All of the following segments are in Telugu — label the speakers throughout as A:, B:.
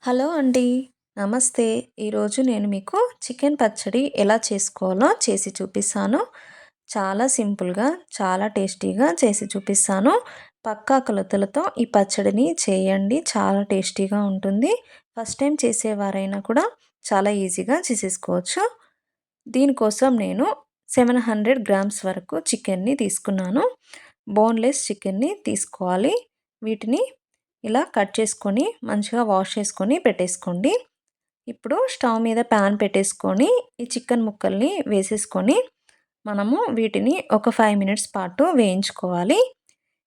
A: హలో అండి. నమస్తే. ఈరోజు నేను మీకు చికెన్ పచ్చడి ఎలా చేసుకోవాలో చేసి చూపిస్తాను. చాలా సింపుల్‌గా, చాలా టేస్టీగా చేసి చూపిస్తాను. పక్కా కొలతలతో ఈ పచ్చడిని చేయండి. చాలా టేస్టీగా ఉంటుంది. ఫస్ట్ టైం చేసేవారైనా కూడా చాలా ఈజీగా చేసేసుకోవచ్చు. దీనికోసం నేను 700 గ్రామ్స్ వరకు చికెన్‌ని తీసుకున్నాను. బోన్‌లెస్ చికెన్‌ని తీసుకోవాలి. వీటిని ఇలా కట్ చేసుకొని మంచిగా వాష్ చేసుకొని పెట్టేసుకోండి. ఇప్పుడు స్టవ్ మీద ప్యాన్ పెట్టేసుకొని ఈ చికెన్ ముక్కల్ని వేసేసుకొని మనము వీటిని ఒక 5 మినిట్స్ పాటు వేయించుకోవాలి.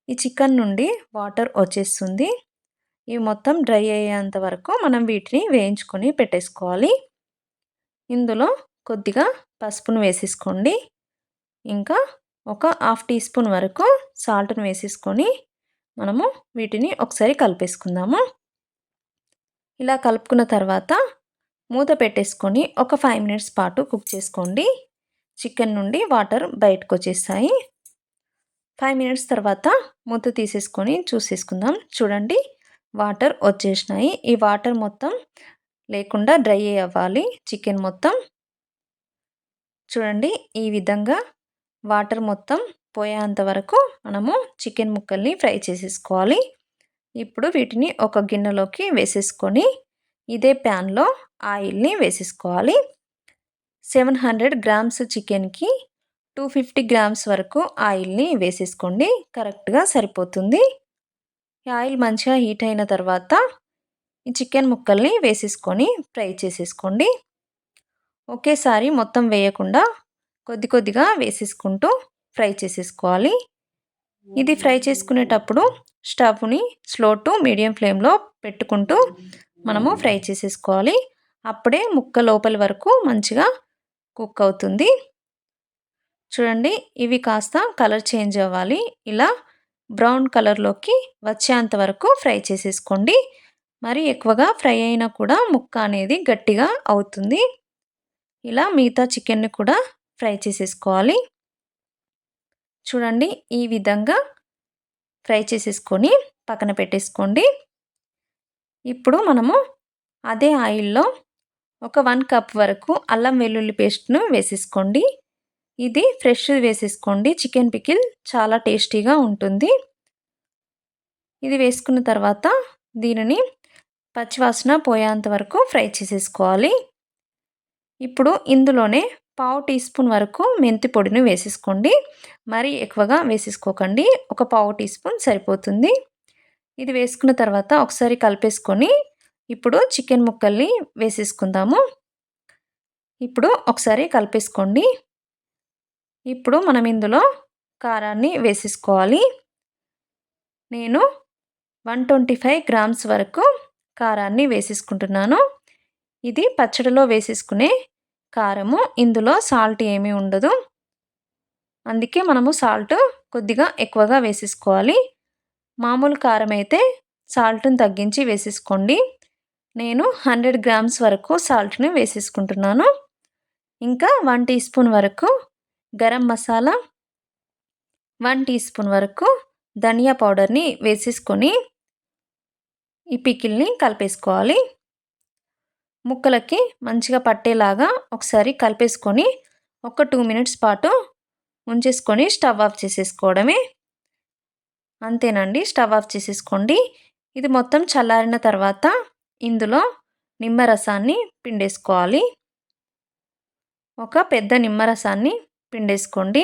A: ఈ చికెన్ నుండి వాటర్ వచ్చేస్తుంది. ఇవి మొత్తం డ్రై అయ్యేంత వరకు మనం వీటిని వేయించుకొని పెట్టేసుకోవాలి. ఇందులో కొద్దిగా పసుపును వేసేసుకోండి. ఇంకా ఒక హాఫ్ టీ స్పూన్ వరకు సాల్ట్‌ని వేసేసుకొని మనము వీటిని ఒకసారి కలిపేసుకుందాము. ఇలా కలుపుకున్న తర్వాత మూత పెట్టేసుకొని ఒక 5 మినిట్స్ పాటు కుక్ చేసుకోండి. చికెన్ నుండి వాటర్ బయటకొచ్చేస్తాయి. 5 మినిట్స్ తర్వాత మూత తీసేసుకొని చూసేసుకుందాం. చూడండి, వాటర్ వచ్చేసినాయి. ఈ వాటర్ మొత్తం లేకుండా డ్రై అవ్వాలి చికెన్ మొత్తం. చూడండి, ఈ విధంగా వాటర్ మొత్తం పోయేంత వరకు మనము చికెన్ ముక్కల్ని ఫ్రై చేసేసుకోవాలి. ఇప్పుడు వీటిని ఒక గిన్నెలోకి వేసేసుకొని ఇదే ప్యాన్‌లో ఆయిల్‌ని వేసేసుకోవాలి. 700 గ్రామ్స్ చికెన్‌కి 250 గ్రామ్స్ వరకు ఆయిల్‌ని వేసేసుకోండి. కరెక్ట్‌గా సరిపోతుంది. ఈ ఆయిల్ మంచిగా హీట్ అయిన తర్వాత ఈ చికెన్ ముక్కల్ని వేసేసుకొని ఫ్రై చేసేసుకోండి. ఒకేసారి మొత్తం వేయకుండా కొద్ది కొద్దిగా వేసేసుకుంటూ ఫ్రై చేసేసుకోవాలి. ఇది ఫ్రై చేసుకునేటప్పుడు స్టవ్‌ని స్లో టు మీడియం ఫ్లేమ్‌లో పెట్టుకుంటూ మనము ఫ్రై చేసేసుకోవాలి. అప్పుడే ముక్క లోపలి వరకు మంచిగా కుక్ అవుతుంది. చూడండి, ఇవి కాస్త కలర్ చేంజ్ అవ్వాలి. ఇలా బ్రౌన్ కలర్‌లోకి వచ్చేంత వరకు ఫ్రై చేసేసుకోండి. మరి ఎక్కువగా ఫ్రై అయినా కూడా ముక్క అనేది గట్టిగా అవుతుంది. ఇలా మిగతా చికెన్‌ని కూడా ఫ్రై చేసేసుకోవాలి. చూడండి, ఈ విధంగా ఫ్రై చేసేసుకొని పక్కన పెట్టేసుకోండి. ఇప్పుడు మనము అదే ఆయిల్‌లో ఒక 1 కప్ వరకు అల్లం వెల్లుల్లి పేస్ట్‌ను వేసేసుకోండి. ఇది ఫ్రెష్‌ది వేసేసుకోండి. చికెన్ పికిల్ చాలా టేస్టీగా ఉంటుంది. ఇది వేసుకున్న తర్వాత దీనిని పచ్చివాసన పోయేంత వరకు ఫ్రై చేసేసుకోవాలి. ఇప్పుడు ఇందులోనే పావు టీ స్పూన్ వరకు మెంతి పొడిని వేసేసుకోండి. మరీ ఎక్కువగా వేసేసుకోకండి. ఒక పావు టీ స్పూన్ సరిపోతుంది. ఇది వేసుకున్న తర్వాత ఒకసారి కలిపేసుకొని ఇప్పుడు చికెన్ ముక్కల్ని వేసేసుకుందాము. ఇప్పుడు ఒకసారి కలిపేసుకోండి. ఇప్పుడు మనం ఇందులో కారాన్ని వేసేసుకోవాలి. నేను 125 గ్రామ్స్ వరకు కారాన్ని వేసేసుకుంటున్నాను. ఇది పచ్చడిలో వేసేసుకునే కారము. ఇందులో సాల్ట్ ఏమీ ఉండదు. అందుకే మనము సాల్ట్ కొద్దిగా ఎక్కువగా వేసేసుకోవాలి. మామూలు కారం అయితే సాల్ట్‌ని తగ్గించి వేసేసుకోండి. నేను 100 గ్రామ్స్ వరకు సాల్ట్‌ని వేసేసుకుంటున్నాను. ఇంకా 1 టీ స్పూన్ వరకు గరం మసాలా, 1 టీ స్పూన్ వరకు ధనియా పౌడర్‌ని వేసేసుకొని ఈ పికిల్‌ని కలిపేసుకోవాలి. ముక్కలకి మంచిగా పట్టేలాగా ఒకసారి కలిపేసుకొని ఒక 2 మినిట్స్ పాటు ఉంచేసుకొని స్టవ్ ఆఫ్ చేసేసుకోవడమే. అంతేనండి, స్టవ్ ఆఫ్ చేసేసుకోండి. ఇది మొత్తం చల్లారిన తర్వాత ఇందులో నిమ్మరసాన్ని పిండేసుకోవాలి. ఒక పెద్ద నిమ్మరసాన్ని పిండేసుకోండి.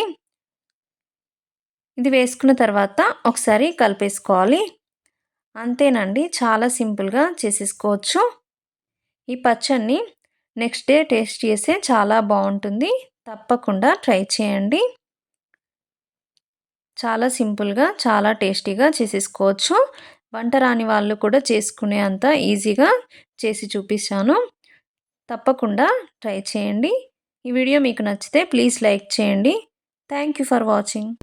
A: ఇది వేసుకున్న తర్వాత ఒకసారి కలిపేసుకోవాలి. అంతేనండి, చాలా సింపుల్‌గా చేసేసుకోవచ్చు. ఈ పచ్చడిని నెక్స్ట్ డే టేస్ట్ చేస్తే చాలా బాగుంటుంది. తప్పకుండా ట్రై చేయండి. చాలా సింపుల్‌గా, చాలా టేస్టీగా చేసేసుకోవచ్చు. వంట రాని వాళ్ళు కూడా చేసుకునే అంత ఈజీగా చేసి చూపిస్తాను. తప్పకుండా ట్రై చేయండి. ఈ వీడియో మీకు నచ్చితే ప్లీజ్ లైక్ చేయండి. Thank you for watching.